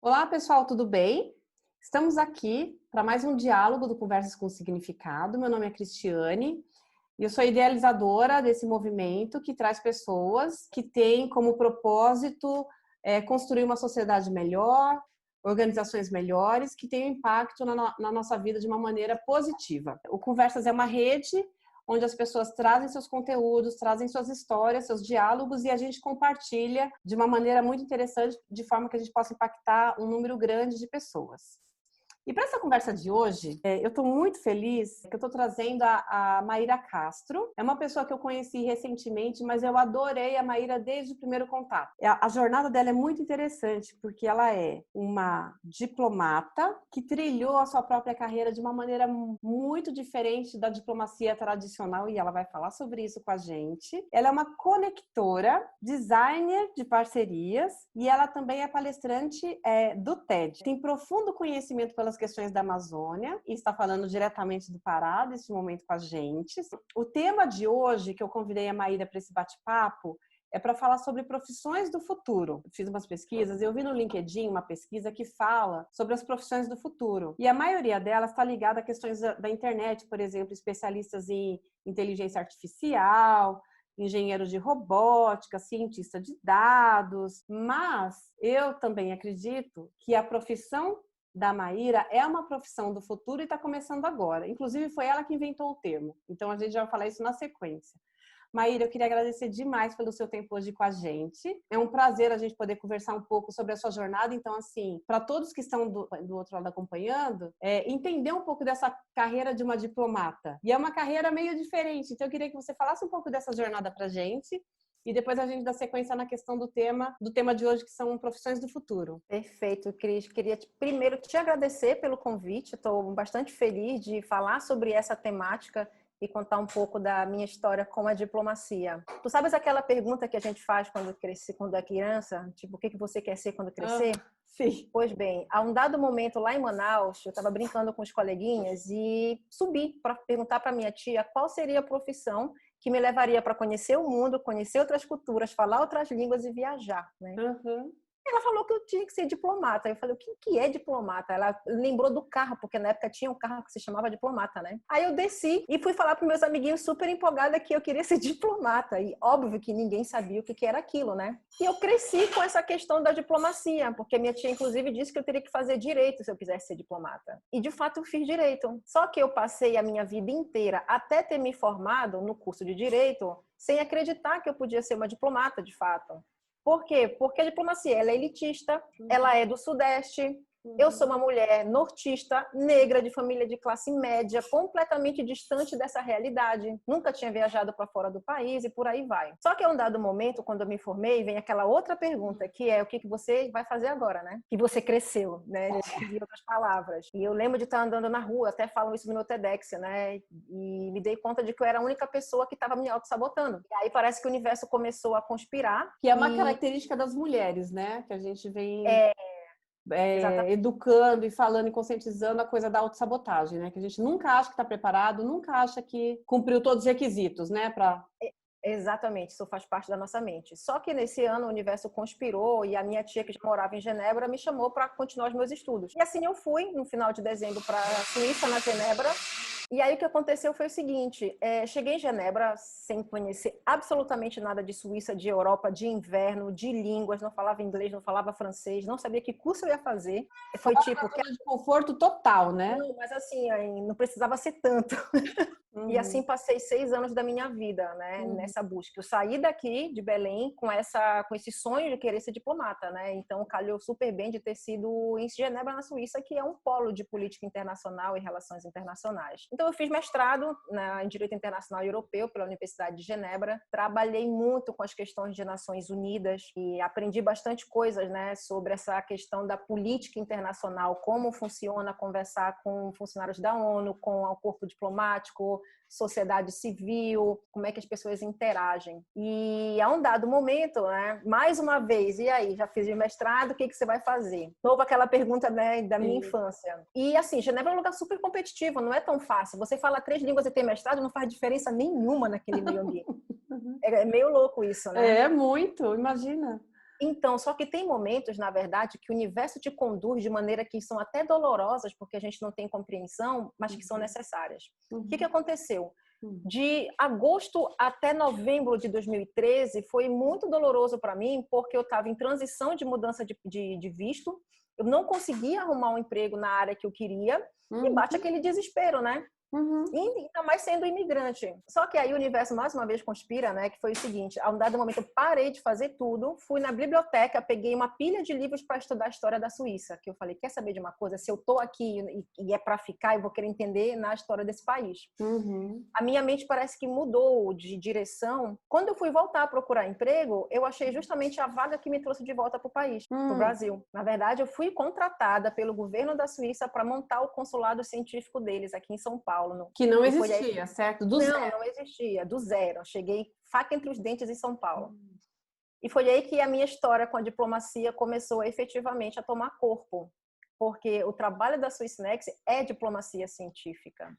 Olá, pessoal, tudo bem? Estamos aqui para mais um diálogo do Conversas com Significado. Meu nome é Cristiane e eu sou idealizadora desse movimento que traz pessoas que têm como propósito construir uma sociedade melhor, organizações melhores, que tenham impacto na nossa vida de uma maneira positiva. O Conversas é uma rede onde as pessoas trazem seus conteúdos, trazem suas histórias, seus diálogos e a gente compartilha de uma maneira muito interessante, de forma que a gente possa impactar um número grande de pessoas. E para essa conversa de hoje, eu estou muito feliz que eu estou trazendo a Maíra Castro. É uma pessoa que eu conheci recentemente, mas eu adorei a Maíra desde o primeiro contato. A jornada dela é muito interessante, porque ela é uma diplomata que trilhou a sua própria carreira de uma maneira muito diferente da diplomacia tradicional, e ela vai falar sobre isso com a gente. Ela é uma conectora, designer de parcerias, e ela também é palestrante do TED. Tem profundo conhecimento pelas questões da Amazônia e está falando diretamente do Pará neste momento com a gente. O tema de hoje, que eu convidei a Maíra para esse bate-papo, é para falar sobre profissões do futuro. Eu fiz umas pesquisas, eu vi no LinkedIn uma pesquisa que fala sobre as profissões do futuro. E a maioria delas está ligada a questões da internet, por exemplo, especialistas em inteligência artificial, engenheiro de robótica, cientista de dados. Mas eu também acredito que a profissão da Maíra é uma profissão do futuro e está começando agora. Inclusive, foi ela que inventou o termo. Então, a gente já vai falar isso na sequência. Maíra, eu queria agradecer demais pelo seu tempo hoje com a gente. É um prazer a gente poder conversar um pouco sobre a sua jornada. Então, assim, para todos que estão do outro lado acompanhando, entender um pouco dessa carreira de uma diplomata. E é uma carreira meio diferente. Então, eu queria que você falasse um pouco dessa jornada para a gente. E depois a gente dá sequência na questão do tema de hoje, que são profissões do futuro. Perfeito, Cris. Queria primeiro te agradecer pelo convite. Estou bastante feliz de falar sobre essa temática e contar um pouco da minha história com a diplomacia. Tu sabes aquela pergunta que a gente faz quando é criança? Tipo, o que você quer ser quando crescer? Sim. Pois bem, a um dado momento lá em Manaus, eu estava brincando com os coleguinhas e subi para perguntar para minha tia qual seria a profissão que me levaria para conhecer o mundo, conhecer outras culturas, falar outras línguas e viajar, né? Uhum. Ela falou que eu tinha que ser diplomata. Eu falei, o que é diplomata? Ela lembrou do carro, porque na época tinha um carro que se chamava diplomata, né? Aí eu desci e fui falar para meus amiguinhos super empolgada que eu queria ser diplomata. E óbvio que ninguém sabia o que era aquilo, né? E eu cresci com essa questão da diplomacia, porque minha tia, inclusive, disse que eu teria que fazer direito se eu quisesse ser diplomata. E, de fato, eu fiz direito. Só que eu passei a minha vida inteira, até ter me formado no curso de direito, sem acreditar que eu podia ser uma diplomata, de fato. Por quê? Porque a diplomacia ela é elitista, ela é do Sudeste. Eu sou uma mulher nortista, negra, de família de classe média, completamente distante dessa realidade. Nunca tinha viajado para fora do país e por aí vai. Só que a um dado momento, quando eu me formei, vem aquela outra pergunta, que é o que você vai fazer agora, né? Que você cresceu, né? Em outras palavras. E eu lembro de estar andando na rua, até falam isso no meu TEDx, né? E me dei conta de que eu era a única pessoa que estava me auto-sabotando. E aí parece que o universo começou a conspirar. Que é uma característica das mulheres, né? Que a gente vem educando e falando e conscientizando a coisa da autossabotagem, né? Que a gente nunca acha que está preparado, nunca acha que cumpriu todos os requisitos, né? Exatamente, isso faz parte da nossa mente. Só que nesse ano o universo conspirou e a minha tia, que já morava em Genebra, me chamou para continuar os meus estudos. E assim eu fui, no final de dezembro, para a Suíça, na Genebra. E aí o que aconteceu foi o seguinte, cheguei em Genebra sem conhecer absolutamente nada de Suíça, de Europa, de inverno, de línguas, não falava inglês, não falava francês, não sabia que curso eu ia fazer. Foi tipo... zona de conforto total, né? Não, mas assim, não precisava ser tanto. E assim passei 6 anos da minha vida, né, nessa busca. Eu saí daqui de Belém com esse sonho de querer ser diplomata, né? Então calhou super bem de ter sido em Genebra, na Suíça, que é um polo de política internacional e relações internacionais. Então eu fiz mestrado em Direito Internacional e Europeu pela Universidade de Genebra. Trabalhei muito com as questões de Nações Unidas e aprendi bastante coisas, né, sobre essa questão da política internacional, como funciona conversar com funcionários da ONU, com o corpo diplomático, sociedade civil, como é que as pessoas interagem. E a um dado momento, né, mais uma vez, e aí, já fiz o mestrado, o que você vai fazer? Novo aquela pergunta, né, da minha infância. E assim, Genebra é um lugar super competitivo, não é tão fácil. Você fala 3 línguas e tem mestrado, não faz diferença nenhuma naquele meio ambiente. É meio louco isso, né? É muito, imagina. Então, só que tem momentos, na verdade, que o universo te conduz de maneira que são até dolorosas, porque a gente não tem compreensão, mas que são necessárias. O que aconteceu? De agosto até novembro de 2013 foi muito doloroso para mim, porque eu estava em transição de mudança de visto, eu não conseguia arrumar um emprego na área que eu queria, e bate aquele desespero, né? E ainda mais sendo imigrante. Só que aí o universo mais uma vez conspira, né? Que foi o seguinte, a um dado momento eu parei de fazer tudo, fui na biblioteca, peguei uma pilha de livros para estudar a história da Suíça, que eu falei, quer saber de uma coisa? Se eu tô aqui e é para ficar, eu vou querer entender na história desse país. A minha mente parece que mudou de direção. Quando eu fui voltar a procurar emprego, eu achei justamente a vaga que me trouxe de volta para o país, para o Brasil. Na verdade, eu fui contratada pelo governo da Suíça para montar o consulado científico deles aqui em São Paulo. Que não existia, certo? Do zero. Não existia, do zero. Eu cheguei faca entre os dentes em São Paulo. E foi aí que a minha história com a diplomacia começou efetivamente a tomar corpo. Porque o trabalho da Swissnex é diplomacia científica.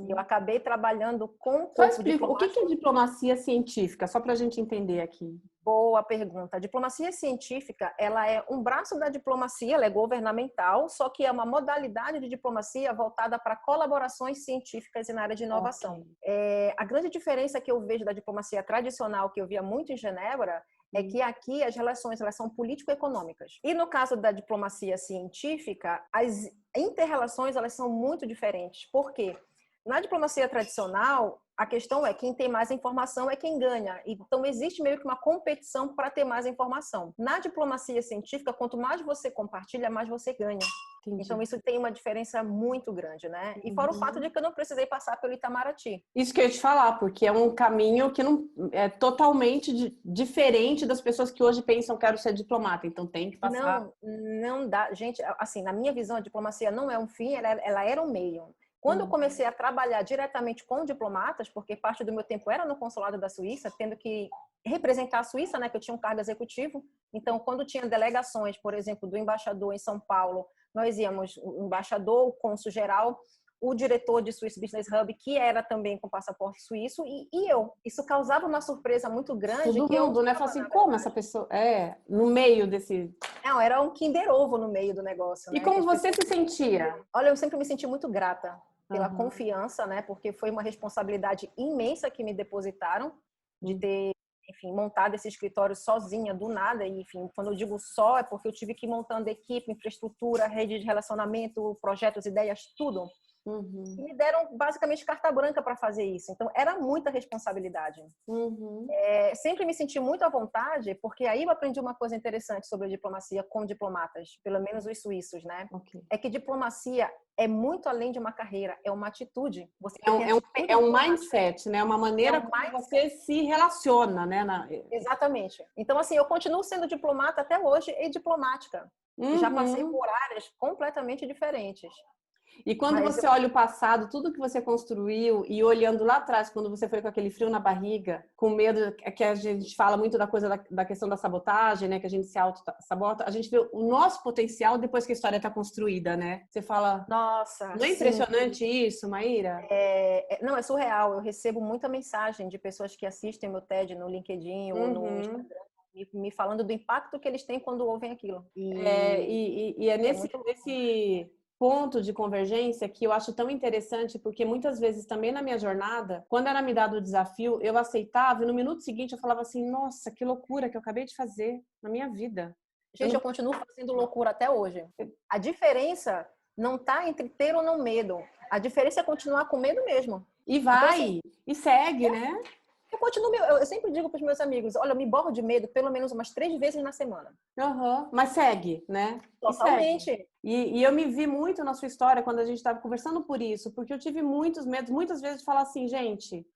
Eu acabei trabalhando com o corpo diplomático. O que é diplomacia científica? Só para a gente entender aqui. Boa pergunta. A diplomacia científica, ela é um braço da diplomacia, ela é governamental, só que é uma modalidade de diplomacia voltada para colaborações científicas e na área de inovação. A grande diferença que eu vejo da diplomacia tradicional, que eu via muito em Genebra, é que aqui as relações elas são político-econômicas. E no caso da diplomacia científica, as inter-relações elas são muito diferentes. Por quê? Na diplomacia tradicional, a questão é quem tem mais informação é quem ganha. Então, existe meio que uma competição para ter mais informação. Na diplomacia científica, quanto mais você compartilha, mais você ganha. Entendi. Então, isso tem uma diferença muito grande, né? E fora o fato de que eu não precisei passar pelo Itamaraty. Isso que eu ia te falar, porque é um caminho que não é totalmente diferente das pessoas que hoje pensam quero ser diplomata. Então, tem que passar. Não dá. Gente, assim, na minha visão, a diplomacia não é um fim, ela era um meio. Quando eu comecei a trabalhar diretamente com diplomatas, porque parte do meu tempo era no consulado da Suíça, tendo que representar a Suíça, né, que eu tinha um cargo executivo. Então, quando tinha delegações, por exemplo, do embaixador em São Paulo, nós íamos o embaixador, o cônsul-geral, o diretor de Swiss Business Hub, que era também com passaporte suíço, e eu. Isso causava uma surpresa muito grande. Todo mundo, né? Fala assim, como essa pessoa... no meio desse... Não, era um Kinder Ovo no meio do negócio. E como você se sentia? Olha, eu sempre me senti muito grata pela confiança, né? Porque foi uma responsabilidade imensa que me depositaram de ter, enfim, montado esse escritório sozinha, do nada. E, enfim, quando eu digo só, é porque eu tive que ir montando equipe, infraestrutura, rede de relacionamento, projetos, ideias, tudo. E me deram basicamente carta branca para fazer isso. Então, era muita responsabilidade. Sempre me senti muito à vontade, porque aí eu aprendi uma coisa interessante sobre a diplomacia com diplomatas, pelo menos os suíços, né? É que diplomacia é muito além de uma carreira, é uma atitude. Você é um mindset, né? Uma maneira como você se relaciona, né? Exatamente. Então, assim, eu continuo sendo diplomata até hoje e diplomática. Já passei por áreas completamente diferentes. E quando você olha o passado, tudo que você construiu e olhando lá atrás, quando você foi com aquele frio na barriga, com medo, que a gente fala muito da coisa da questão da sabotagem, né? Que a gente se auto-sabota, a gente vê o nosso potencial depois que a história está construída, né? Você fala... Nossa, não é impressionante isso, Maíra? Não, é surreal. Eu recebo muita mensagem de pessoas que assistem meu TED no LinkedIn ou no Instagram, me falando do impacto que eles têm quando ouvem aquilo. E é nesse ponto de convergência que eu acho tão interessante, porque muitas vezes também na minha jornada, quando era me dado o desafio, eu aceitava e no minuto seguinte eu falava assim, nossa, que loucura que eu acabei de fazer na minha vida. Gente, eu continuo fazendo loucura até hoje. A diferença não tá entre ter ou não medo. A diferença é continuar com medo mesmo. E vai, então, assim, e segue, né? Eu sempre digo para os meus amigos, olha, eu me borro de medo pelo menos umas 3 vezes na semana. Mas segue, né? Totalmente. E eu me vi muito na sua história quando a gente estava conversando por isso, porque eu tive muitos medos, muitas vezes de falar assim, gente,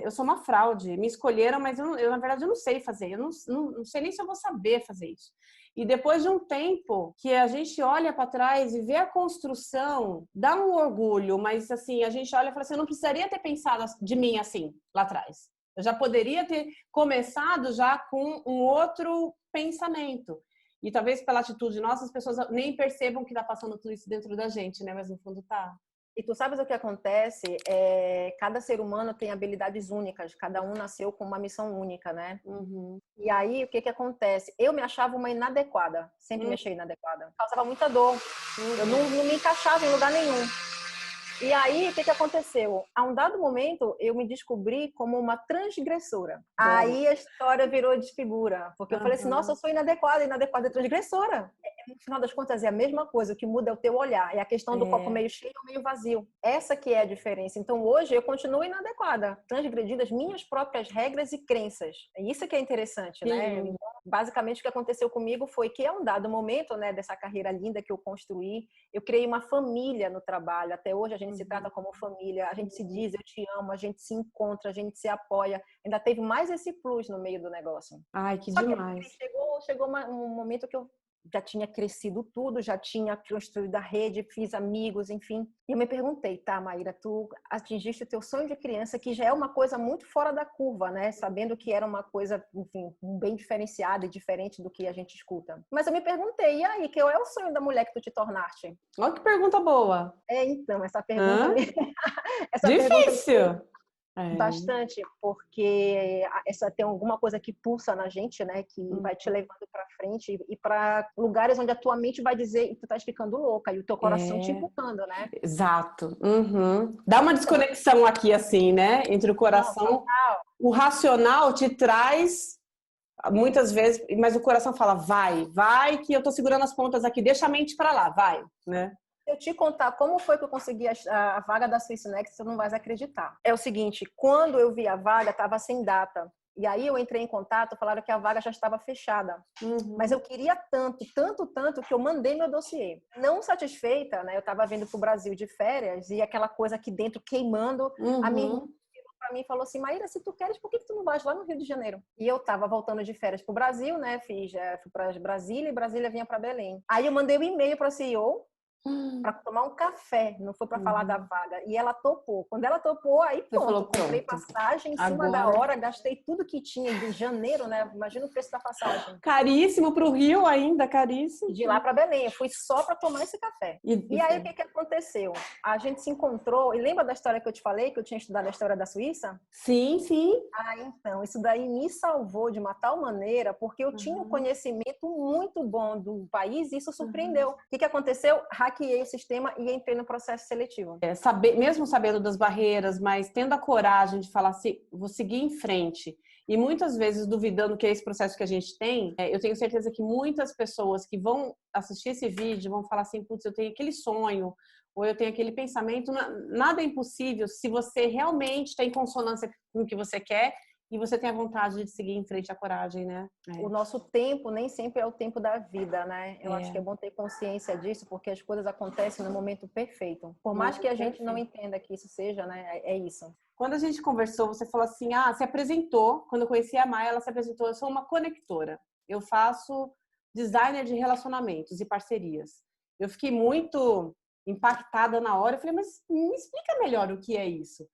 eu sou uma fraude, me escolheram, mas eu na verdade eu não sei fazer, eu não sei nem se eu vou saber fazer isso. E depois de um tempo que a gente olha para trás e vê a construção, dá um orgulho, mas assim, a gente olha e fala assim, eu não precisaria ter pensado de mim assim, lá atrás. Eu já poderia ter começado já com um outro pensamento. E talvez pela atitude nossa, as pessoas nem percebam que está passando tudo isso dentro da gente, né? Mas no fundo tá. E tu sabes o que acontece? Cada ser humano tem habilidades únicas, cada um nasceu com uma missão única, né? Uhum. E aí, o que que acontece? Eu me achava uma inadequada, sempre me achei inadequada. Causava muita dor, eu não me encaixava em lugar nenhum. E aí, o que que aconteceu? A um dado momento, eu me descobri como uma transgressora. Aí a história virou de figura, porque eu falei assim, nossa, eu sou inadequada, inadequada é transgressora. No final das contas, é a mesma coisa, o que muda é o teu olhar, é a questão do copo meio cheio ou meio vazio. Essa que é a diferença. Então, hoje, eu continuo inadequada, transgredindo as minhas próprias regras e crenças. É isso que é interessante, né? Então, basicamente, o que aconteceu comigo foi que, a um dado momento, né, dessa carreira linda que eu construí, eu criei uma família no trabalho. Até hoje, a gente se trata como família, a gente se diz, eu te amo, a gente se encontra, a gente se apoia. Ainda teve mais esse plus no meio do negócio. Ai, que Só demais. que chegou um momento que eu já tinha crescido tudo, já tinha construído a rede, fiz amigos, enfim. E eu me perguntei, tá, Maíra, tu atingiste o teu sonho de criança, que já é uma coisa muito fora da curva, né? Sabendo que era uma coisa, enfim, bem diferenciada e diferente do que a gente escuta. Mas eu me perguntei, e aí, qual é o sonho da mulher que tu te tornaste? Olha que pergunta boa. Então, essa pergunta essa pergunta Difícil. bastante, porque essa tem alguma coisa que pulsa na gente, né, que vai te levando para frente e para lugares onde a tua mente vai dizer, tu estás ficando louca e o teu coração te empurrando, né? Exato. Dá uma desconexão aqui, assim, né? Entre o coração. Não, total. O racional te traz muitas vezes, mas o coração fala, vai, que eu tô segurando as pontas aqui, deixa a mente para lá, vai, né? Se eu te contar como foi que eu consegui a vaga da Swiss Next, você não vai acreditar. É o seguinte, quando eu vi a vaga, estava sem data. E aí eu entrei em contato, falaram que a vaga já estava fechada. Mas eu queria tanto, tanto, tanto, que eu mandei meu dossiê. Não satisfeita, né? Eu estava vindo para o Brasil de férias e aquela coisa aqui dentro queimando. A minha irmã para mim falou assim, Maíra, se tu queres, por que tu não vais lá no Rio de Janeiro? E eu estava voltando de férias para o Brasil, né? Fui para Brasília e Brasília vinha para Belém. Aí eu mandei um e-mail para a CEO, para tomar um café, não foi para falar da vaga. E ela topou. Quando ela topou, aí pronto, comprei passagem em cima da hora, gastei tudo que tinha de janeiro, né? Imagina o preço da passagem. Caríssimo para o Rio ainda, caríssimo. De lá para Belém, eu fui só para tomar esse café. E aí o que aconteceu? A gente se encontrou, e lembra da história que eu te falei, que eu tinha estudado a história da Suíça? Sim, sim. Então, isso daí me salvou de uma tal maneira, porque eu tinha um conhecimento muito bom do país e isso surpreendeu. O que aconteceu? Hackeei o sistema e entrei no processo seletivo. Mesmo sabendo das barreiras, mas tendo a coragem de falar assim, vou seguir em frente. E muitas vezes duvidando que é esse processo que a gente tem, eu tenho certeza que muitas pessoas que vão assistir esse vídeo vão falar assim, putz, eu tenho aquele sonho, ou eu tenho aquele pensamento, nada é impossível se você realmente está em consonância com o que você quer e você tem a vontade de seguir em frente, a coragem, né? O nosso tempo nem sempre é o tempo da vida, né? Eu acho que é bom ter consciência disso, porque as coisas acontecem no momento perfeito. Por mais que a gente não entenda que isso seja, né? É isso. Quando a gente conversou, você falou assim, se apresentou, quando eu conheci a Maia, ela se apresentou, eu sou uma conectora, eu faço designer de relacionamentos e parcerias. Eu fiquei muito impactada na hora, eu falei, mas me explica melhor o que é isso.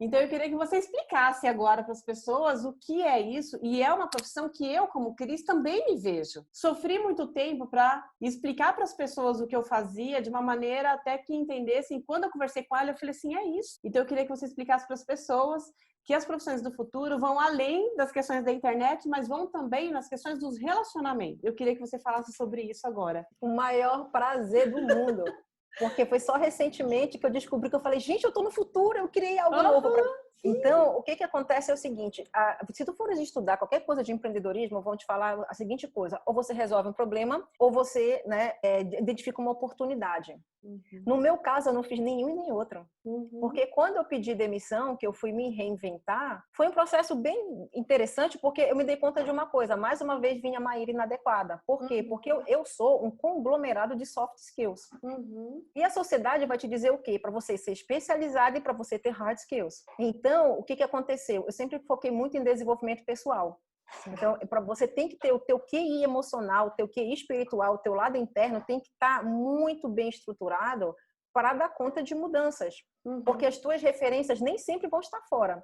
Então, eu queria que você explicasse agora para as pessoas o que é isso, e é uma profissão que eu, como Cris, também me vejo. Sofri muito tempo para explicar para as pessoas o que eu fazia de uma maneira até que entendessem. Quando eu conversei com ela, eu falei assim, é isso. Então, eu queria que você explicasse para as pessoas que as profissões do futuro vão além das questões da internet, mas vão também nas questões dos relacionamentos. Eu queria que você falasse sobre isso agora. O maior prazer do mundo. Porque foi só recentemente que eu descobri que eu falei, gente, eu tô no futuro, eu criei algo novo para mim. Então, o que acontece é o seguinte, se tu fores estudar qualquer coisa de empreendedorismo, vão te falar a seguinte coisa, ou você resolve um problema, ou você, né, identifica uma oportunidade. No meu caso, eu não fiz nenhum e nem outro. Porque quando eu pedi demissão, que eu fui me reinventar, foi um processo bem interessante, porque eu me dei conta de uma coisa, mais uma vez vinha a Maíra inadequada. Por quê? Porque eu sou um conglomerado de soft skills. E a sociedade vai te dizer o quê? Para você ser especializada e para você ter hard skills. Então, o que aconteceu? Eu sempre foquei muito em desenvolvimento pessoal. Então, para você tem que ter o teu QI emocional, o teu QI espiritual, o teu lado interno tem que estar muito bem estruturado para dar conta de mudanças. Porque as tuas referências nem sempre vão estar fora.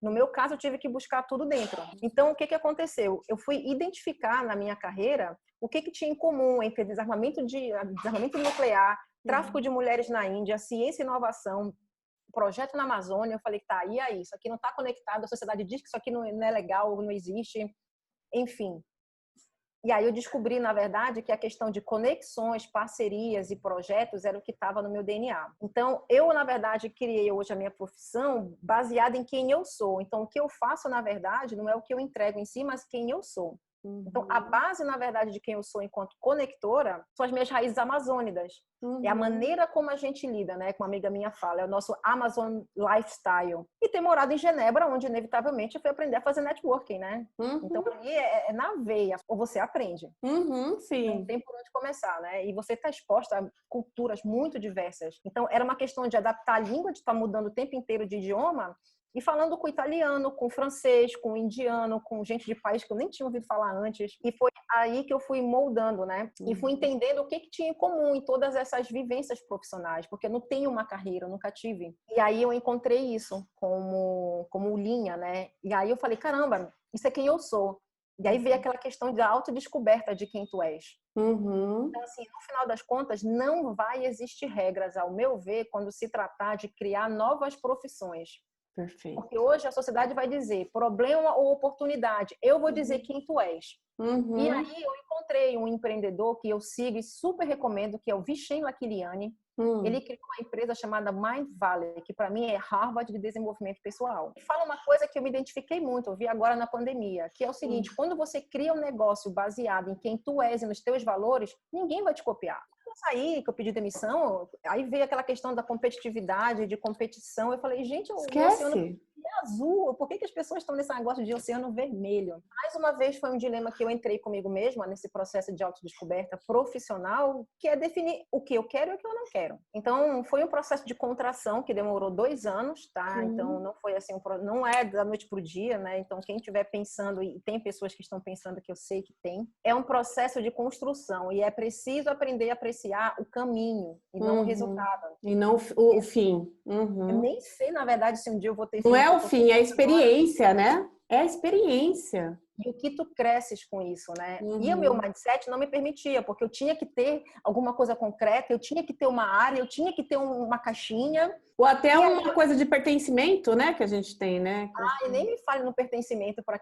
No meu caso, eu tive que buscar tudo dentro. Então, o que aconteceu? Eu fui identificar na minha carreira o que tinha em comum entre desarmamento nuclear, tráfico de mulheres na Índia, ciência e inovação, projeto na Amazônia. Eu falei, tá, e aí? Isso aqui não está conectado, a sociedade diz que isso aqui não é legal, não existe, enfim. E aí eu descobri, na verdade, que a questão de conexões, parcerias e projetos era o que estava no meu DNA. Então, eu, na verdade, criei hoje a minha profissão baseada em quem eu sou. Então, o que eu faço, na verdade, não é o que eu entrego em si, mas quem eu sou. Então, a base, na verdade, de quem eu sou enquanto conectora são as minhas raízes amazônicas. É a maneira como a gente lida, né? Como uma amiga minha fala, é o nosso Amazon Lifestyle. E ter morado em Genebra, onde, inevitavelmente, eu fui aprender a fazer networking, né? Então, ali é na veia. Ou você aprende. Sim. Não tem por onde começar, né? E você está exposta a culturas muito diversas. Então, era uma questão de adaptar a língua, de estar mudando o tempo inteiro de idioma, e falando com italiano, com francês, com indiano, com gente de país que eu nem tinha ouvido falar antes. E foi aí que eu fui moldando, né? E fui entendendo o que tinha em comum em todas essas vivências profissionais, porque eu não tenho uma carreira, eu nunca tive. E aí eu encontrei isso como linha, né? E aí eu falei, caramba, isso é quem eu sou. E aí veio aquela questão da autodescoberta de quem tu és. Então, assim, no final das contas, não vai existir regras, ao meu ver, quando se tratar de criar novas profissões. Perfeito. Porque hoje a sociedade vai dizer problema ou oportunidade. Eu vou dizer quem tu és. E aí eu encontrei um empreendedor que eu sigo e super recomendo, que é o Vishen Lakhiani. Ele criou uma empresa chamada Mind Valley, que para mim é Harvard de desenvolvimento pessoal. E fala uma coisa que eu me identifiquei muito, eu vi agora na pandemia, que é o seguinte, quando você cria um negócio baseado em quem tu és e nos teus valores, ninguém vai te copiar. Eu saí, que eu pedi demissão, aí veio aquela questão da competitividade, de competição. Eu falei, gente, o oceano é azul, por que as pessoas estão nesse negócio de oceano vermelho? Mais uma vez foi um dilema que eu entrei comigo mesma nesse processo de autodescoberta profissional, que é definir o que eu quero e o que eu não quero. Então, foi um processo de contração que demorou 2 anos, tá? Então, não foi assim, não é da noite pro dia, né? Então, quem estiver pensando, e tem pessoas que estão pensando que eu sei que tem, é um processo de construção e é preciso aprender a apreciar o caminho e não o resultado. E não o fim. Eu nem sei, na verdade, se um dia eu vou ter Não filho. é o fim, é a experiência, né? É a experiência. E o que tu cresces com isso, né? E o meu mindset não me permitia, porque eu tinha que ter alguma coisa concreta, eu tinha que ter uma área, eu tinha que ter uma caixinha. Ou até uma coisa de pertencimento, né? Que a gente tem, né? E nem me fale no pertencimento para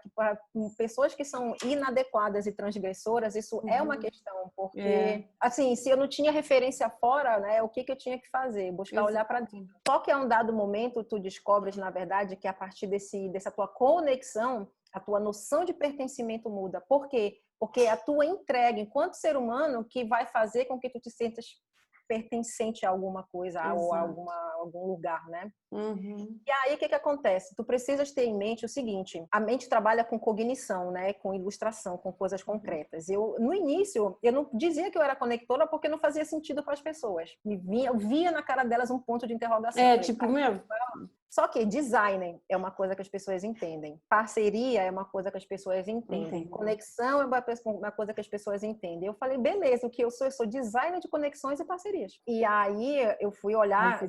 pessoas que são inadequadas e transgressoras, isso é uma questão, porque, assim, se eu não tinha referência fora, né? O que eu tinha que fazer? Buscar olhar para dentro. Só que a um dado momento, tu descobres, na verdade, que a partir dessa tua conexão, a tua noção de pertencimento muda. Por quê? Porque a tua entrega enquanto ser humano que vai fazer com que tu te sintas pertencente a alguma coisa ou a algum lugar, né? E aí, o que acontece? Tu precisas ter em mente o seguinte, a mente trabalha com cognição, né? Com ilustração, com coisas concretas. No início, eu não dizia que eu era conectora porque não fazia sentido para as pessoas. Eu via na cara delas um ponto de interrogação. Só que design é uma coisa que as pessoas entendem. Parceria é uma coisa que as pessoas entendem. Conexão é uma coisa que as pessoas entendem. Eu falei, beleza, o que eu sou designer de conexões e parcerias. E aí eu fui olhar...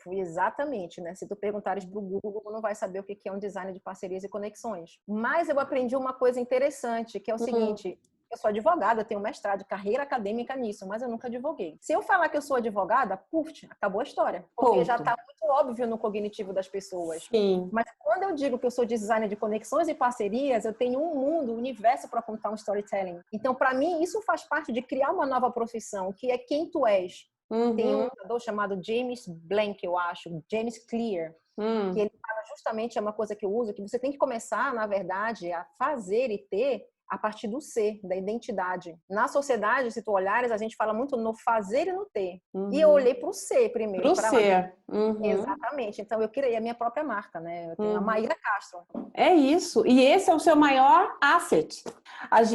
Fui exatamente, né? Se tu perguntares pro Google, não vai saber o que é um design de parcerias e conexões. Mas eu aprendi uma coisa interessante, que é o seguinte... Eu sou advogada, eu tenho mestrado de carreira acadêmica nisso, mas eu nunca advoguei. Se eu falar que eu sou advogada, acabou a história. Porque já está muito óbvio no cognitivo das pessoas. Sim. Mas quando eu digo que eu sou designer de conexões e parcerias, eu tenho um mundo, um universo para contar um storytelling. Então, para mim, isso faz parte de criar uma nova profissão, que é quem tu és. Tem um autor chamado James Blank, eu acho, James Clear, que ele fala justamente, é uma coisa que eu uso, que você tem que começar, na verdade, a fazer e ter a partir do ser, da identidade. Na sociedade, se tu olhares, a gente fala muito no fazer e no ter. E eu olhei para o ser primeiro. Para o ser. Exatamente. Então, eu criei a minha própria marca, né? Eu tenho a Maíra Castro. É isso. E esse é o seu maior asset.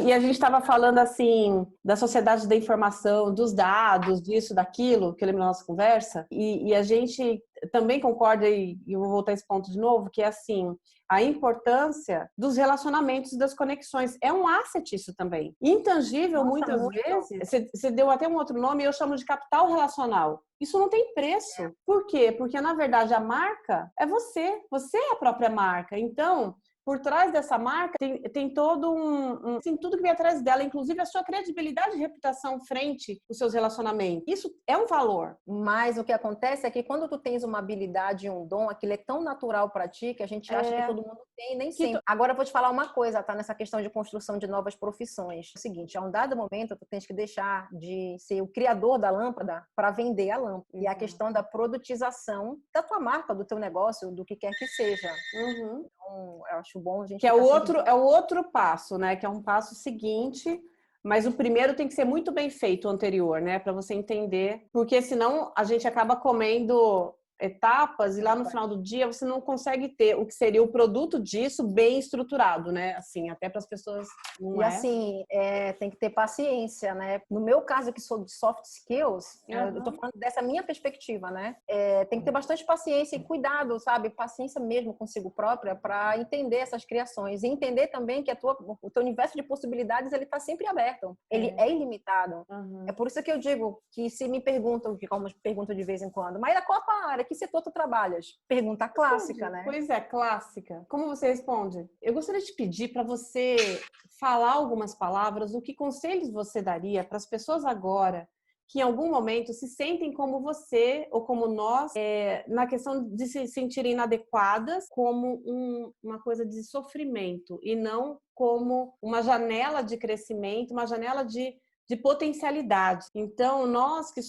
E a gente estava falando, assim, da sociedade da informação, dos dados, disso, daquilo, que eu lembro da nossa conversa. E a gente também concorda, e eu vou voltar a esse ponto de novo, que é assim, a importância dos relacionamentos e das conexões. É um asset isso também. Intangível, muitas vezes. Você deu até um outro nome, eu chamo de capital relacional. Isso não tem preço. Por quê? Porque, na verdade, a marca é você. Você é a própria marca. Então, por trás dessa marca tem todo assim, tudo que vem atrás dela, inclusive a sua credibilidade e reputação frente aos seus relacionamentos. Isso é um valor. Mas o que acontece é que quando tu tens uma habilidade e um dom, aquilo é tão natural para ti que a gente acha que todo mundo tem, nem sempre. Agora eu vou te falar uma coisa, tá? Nessa questão de construção de novas profissões. É o seguinte, a um dado momento tu tens que deixar de ser o criador da lâmpada para vender a lâmpada. E a questão da produtização da tua marca, do teu negócio, do que quer que seja. Então, eu acho bom a gente... Que é o outro passo, né? Que é um passo seguinte... Mas o primeiro tem que ser muito bem feito, o anterior, né? Para você entender. Porque senão a gente acaba comendo etapas e lá no final do dia você não consegue ter o que seria o produto disso bem estruturado, né? Assim, até para as pessoas não assim, tem que ter paciência, né? No meu caso, que sou de soft skills, eu tô falando dessa minha perspectiva, né? Tem que ter bastante paciência e cuidado, sabe? Paciência mesmo consigo própria para entender essas criações e entender também que o teu universo de possibilidades ele tá sempre aberto, ele é ilimitado. É por isso que eu digo que se me perguntam, que como pergunto de vez em quando, Maíra, qual a área? Que setor tu trabalhas? Pergunta clássica, né? Pois é, clássica. Como você responde? Eu gostaria de pedir para você falar algumas palavras, o que conselhos você daria para as pessoas agora que em algum momento se sentem como você ou como nós, na questão de se sentirem inadequadas como uma coisa de sofrimento e não como uma janela de crescimento, uma janela de potencialidade. Então, nós que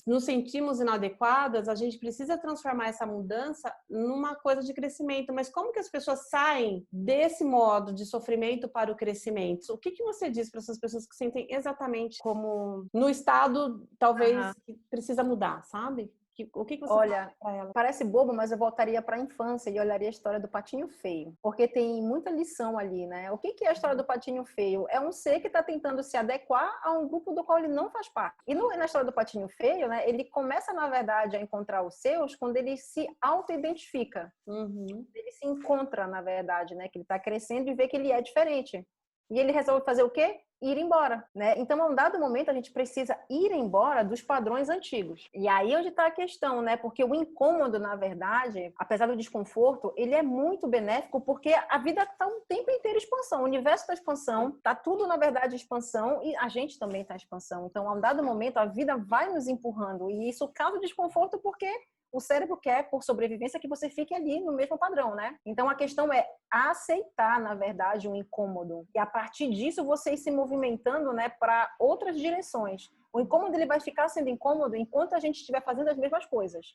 nos sentimos inadequadas, a gente precisa transformar essa mudança numa coisa de crescimento. Mas como que as pessoas saem desse modo de sofrimento para o crescimento? O que você diz para essas pessoas que sentem exatamente como no estado, talvez, que precisa mudar, sabe? O que você Olha, fala para ela? Parece bobo, mas eu voltaria para a infância e olharia a história do patinho feio, porque tem muita lição ali, né? O que é a história do patinho feio? É um ser que está tentando se adequar a um grupo do qual ele não faz parte. E na história do patinho feio, né? Ele começa, na verdade, a encontrar os seus quando ele se auto-identifica. Ele se encontra, na verdade, né? Que ele está crescendo e vê que ele é diferente. E ele resolve fazer o quê? Ir embora, né? Então, a um dado momento, a gente precisa ir embora dos padrões antigos. E aí onde está a questão, né? Porque o incômodo, na verdade, apesar do desconforto, ele é muito benéfico porque a vida está um tempo inteiro em expansão. O universo está em expansão, está tudo, na verdade, em expansão e a gente também está em expansão. Então, a um dado momento, a vida vai nos empurrando e isso causa desconforto porque o cérebro quer, por sobrevivência, que você fique ali no mesmo padrão, né? Então, a questão é aceitar, na verdade, um incômodo. E, a partir disso, você ir se movimentando, né, para outras direções. O incômodo, ele vai ficar sendo incômodo enquanto a gente estiver fazendo as mesmas coisas.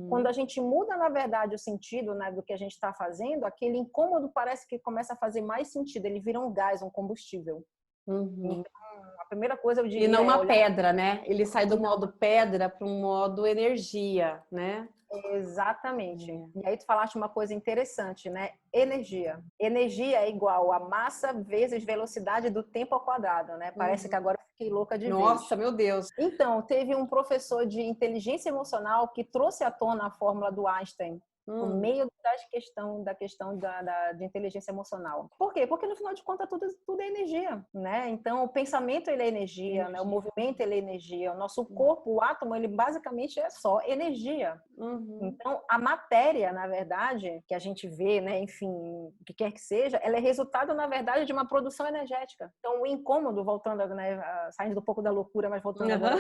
Quando a gente muda, na verdade, o sentido, né, do que a gente está fazendo, aquele incômodo parece que começa a fazer mais sentido. Ele vira um gás, um combustível. Então, a primeira coisa eu diria... E não uma pedra, né? Ele sai do modo pedra para um modo energia, né? Exatamente. E aí tu falaste uma coisa interessante, né? Energia. Energia é igual a massa vezes velocidade do tempo ao quadrado, né? Parece que agora eu fiquei louca de vez. Nossa, meu Deus. Então, teve um professor de inteligência emocional que trouxe à tona a fórmula do Einstein. No meio da questão de inteligência emocional. Por quê? Porque no final de contas tudo é energia, né? Então o pensamento ele é energia, né? O movimento ele é energia, o nosso corpo, o átomo, ele basicamente é só energia. Então a matéria, na verdade, que a gente vê, né? Enfim, o que quer que seja, ela é resultado, na verdade, de uma produção energética. Então o incômodo, voltando, né? Saindo um pouco da loucura, mas voltando agora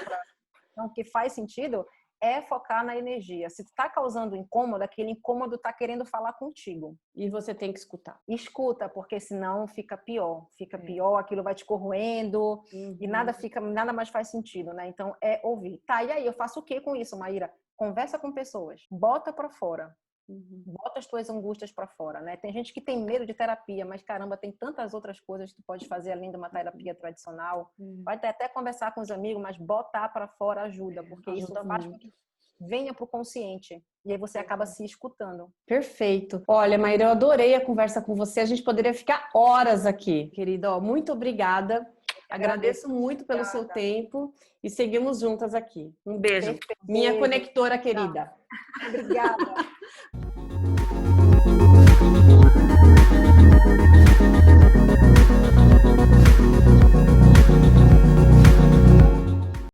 para o que faz sentido, é focar na energia. Se tu tá causando incômodo, aquele incômodo tá querendo falar contigo. E você tem que escutar. Escuta, porque senão fica pior. Fica pior, aquilo vai te corroendo e nada mais faz sentido, né? Então, é ouvir. Tá, e aí, eu faço o que com isso, Maíra? Conversa com pessoas. Bota pra fora. Bota as tuas angústias para fora, né? Tem gente que tem medo de terapia, mas caramba, tem tantas outras coisas que tu pode fazer além de uma terapia tradicional. Vai até conversar com os amigos, mas botar para fora ajuda, porque isso faz com que venha pro consciente. E aí você acaba se escutando. Perfeito. Olha, Maíra, eu adorei a conversa com você. A gente poderia ficar horas aqui, querida. Muito obrigada. Agradeço muito pelo seu tempo e seguimos juntas aqui. Um beijo. Perfeito. Minha conectora querida. Obrigada.